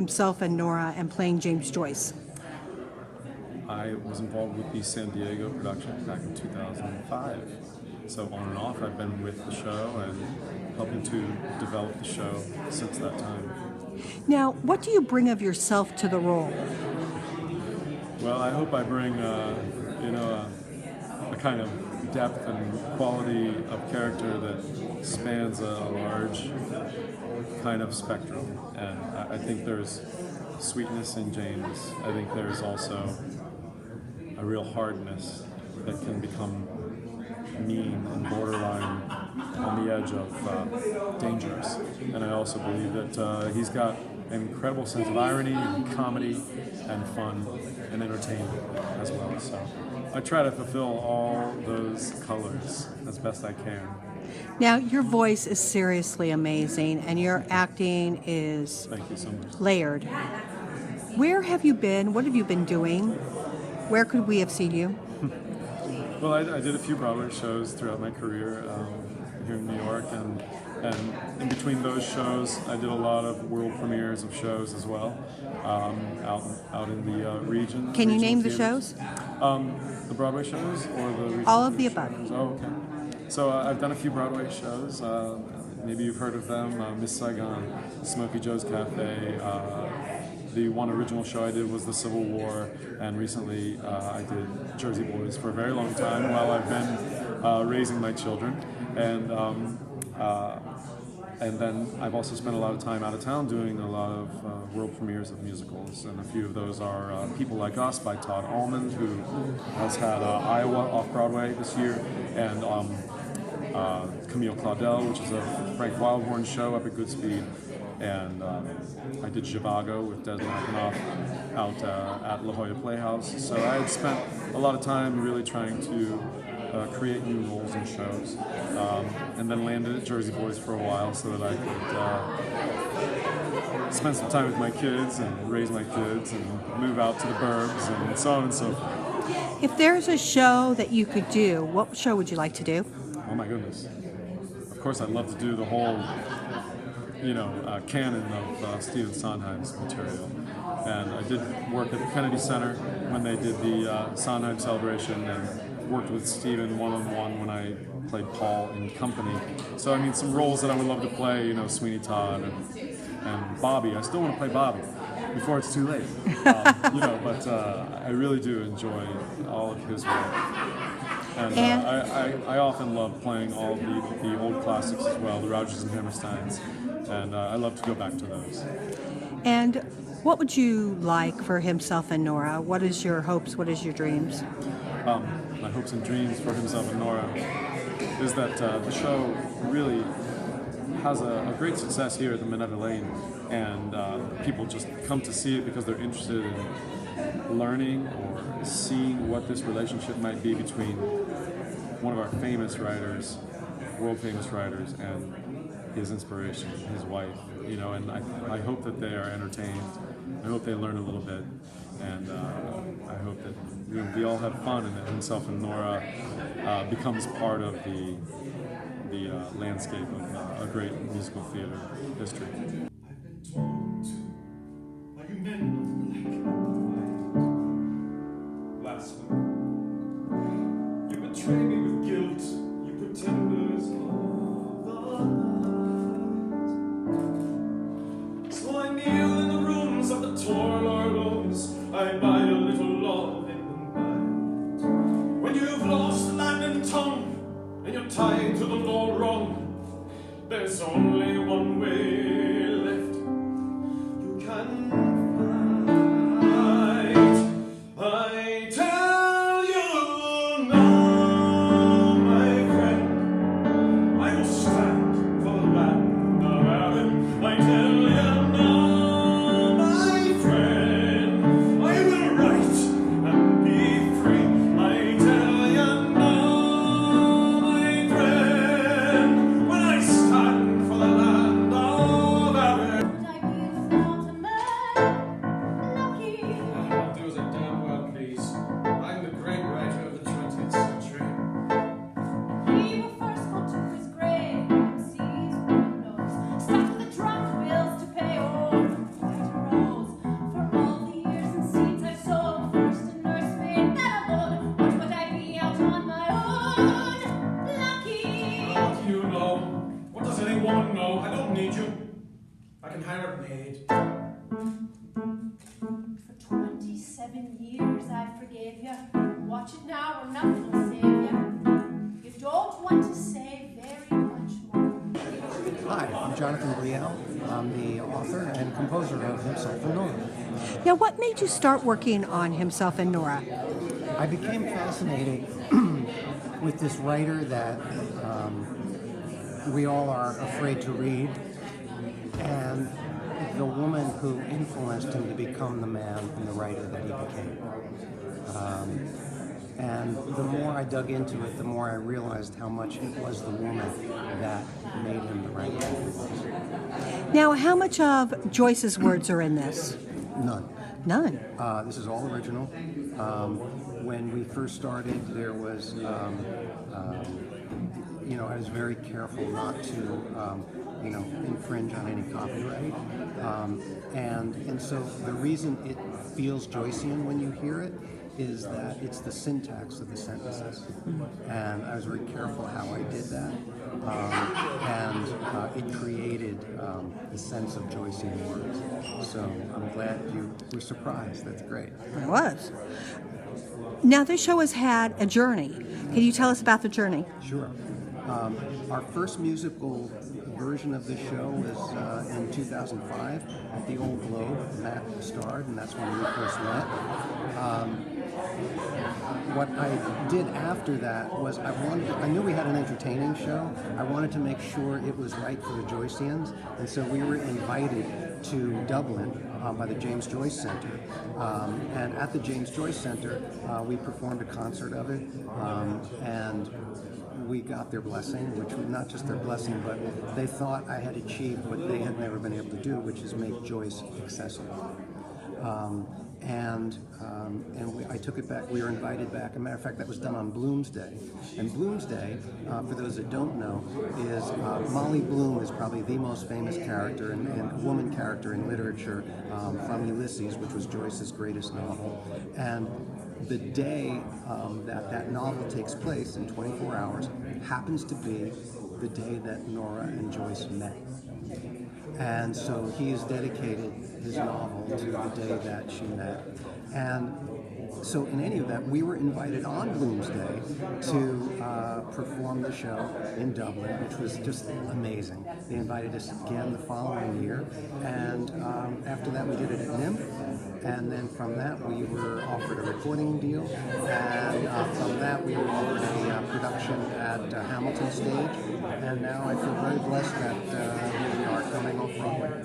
himself and Nora and playing James Joyce? I was involved with the San Diego production back in 2005. So on and off, I've been with the show and helping to develop the show since that time. Now, what do you bring of yourself to the role? Well, I hope I bring, a kind of depth and quality of character that spans a large kind of spectrum. And I think there's sweetness in James. I think there's also a real hardness that can become mean and borderline on the edge of dangerous. And I also believe that he's got an incredible sense of irony and comedy and fun and entertainment as well. So I try to fulfill all those colors as best I can. Now, your voice is seriously amazing, and your acting is Thank you so much. layered. Where have you been? What have you been doing? Where could we have seen you? Well, I did a few Broadway shows throughout my career here in New York, and in between those shows, I did a lot of world premieres of shows as well, out in the region. Can you name the theaters. shows? The Broadway shows or the regional All of the theater above. shows? Oh, okay. So I've done a few Broadway shows. Maybe you've heard of them. Miss Saigon, Smokey Joe's Cafe. The one original show I did was the Civil War, and recently I did Jersey Boys for a very long time while I've been raising my children. And then I've also spent a lot of time out of town doing a lot of world premieres of musicals, and a few of those are People Like Us by Todd Almond, who has had Iowa off-Broadway this year, and Camille Claudel, which is a Frank Wildhorn show up at good speed. And I did Zhivago with Des Makhanoff out at La Jolla Playhouse. So I had spent a lot of time really trying to create new roles and shows, and then landed at Jersey Boys for a while so that I could spend some time with my kids and raise my kids and move out to the burbs and so on and so forth. If there's a show that you could do, what show would you like to do? Oh my goodness. Of course I'd love to do the whole canon of Stephen Sondheim's material. And I did work at the Kennedy Center when they did the Sondheim celebration, and worked with Stephen one-on-one when I played Paul in Company. So I mean, some roles that I would love to play, Sweeney Todd and Bobby. I still want to play Bobby before it's too late. But I really do enjoy all of his work. And I often love playing all the old classics as well, the Rodgers and Hammersteins, and I love to go back to those. And what would you like for himself and Nora? What is your hopes? What is your dreams? My hopes and dreams for himself and Nora is that the show really has a great success here at the Minetta Lane, and people just come to see it because they're interested in learning or seeing what this relationship might be between one of our famous writers, world famous writers, and his inspiration, his wife. And I hope that they are entertained. I hope they learn a little bit, and I hope that we all have fun, and that himself and Nora becomes part of the landscape of a great musical theater history. I've been talked to by you men of black and white. Blasphemy. You betray me with guilt, you pretenders of the light. So I kneel in the rooms of the torn organs, I buy a little love in the night. When you've lost land and tongue, and you're tied to the law wrong, there's only one way left. You can fight. I tell you now, my friend, I will stand for the land of Adam. I tell you now, my friend, I will write and be free. I tell you now, my friend, when I stand for the land of save you. Watch it now or nothing will save you. You don't want to say very much more. Hi, I'm Jonathan Brielle. I'm the author and composer of Himself and Nora. Now, what made you start working on Himself and Nora? I became fascinated with this writer that we all are afraid to read, and the woman who influenced him to become the man and the writer that he became. And the more I dug into it, the more I realized how much it was the woman that made him the writer that he was. Now, how much of Joyce's words are in this? None. None. This is all original. When we first started, there was, I was very careful not to, infringe on any copyright. And so the reason it feels Joycean when you hear it is that it's the syntax of the sentences. And I was very careful how I did that. And it created the sense of Joycean words. So I'm glad you were surprised. That's great. I was. Now, this show has had a journey. Can you tell us about the journey? Sure. Our first musical version of the show was in 2005 at the Old Globe. Matt starred, and that's when we first met. What I did after that was I knew we had an entertaining show. I wanted to make sure it was right for the Joyceans, and so we were invited to Dublin by the James Joyce Center. And at the James Joyce Center, we performed a concert of it, and we got their blessing, which was not just their blessing, but they thought I had achieved what they had never been able to do, which is make Joyce accessible. I took it back. We were invited back. As a matter of fact, that was done on Bloomsday. And Bloomsday, for those that don't know, is Molly Bloom is probably the most famous character and woman character in literature from Ulysses, which was Joyce's greatest novel. And the day that novel takes place in 24 hours happens to be the day that Nora and Joyce met. And so he has dedicated his novel to the day that she met. And so in any event, we were invited on Bloomsday to perform the show in Dublin, which was just amazing. They invited us again the following year, and after that we did it at NIMH, and then from that we were offered a recording deal, and from that we were offered a production at Hamilton Stage, and now I feel very blessed that here we are coming off Broadway.